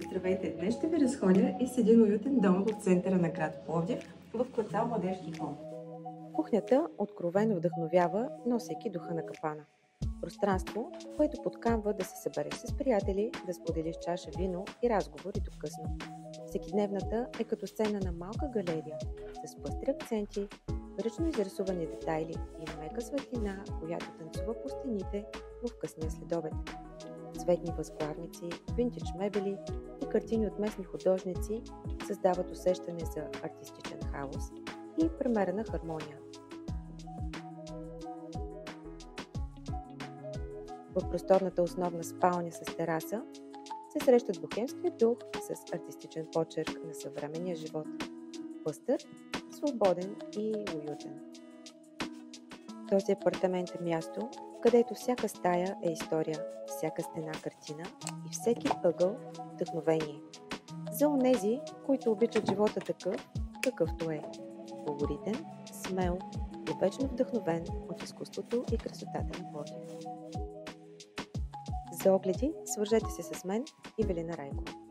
Здравейте! Днес ще ви разходя из един уютен дом в центъра на град Пловдив, в квартал Младежки фонд. Кухнята откровено вдъхновява, носейки духа на капана. Пространство, което подкамва да се събереш с приятели, да споделиш чаша вино и разговори до късно. Всекидневната е като сцена на малка галерия, с пъстри акценти, ръчно изрисувани детайли и мека светлина, която танцува по стените в късния следобед. Цветни възглавници, винтидж мебели и картини от местни художници създават усещане за артистичен хаос и премерена хармония. В просторната основна спалня с тераса се срещат бохемския дух с артистичен почерк на съвременния живот. Пъстър, свободен и уютен. Този апартамент е място, където всяка стая е история, всяка стена картина и всеки ъгъл вдъхновение. За онези, които обичат живота такъв, какъвто е. Колоритен, смел и вечно вдъхновен от изкуството и красотата на Пловдив. За огледи свържете се с мен, Ивелина Райкова.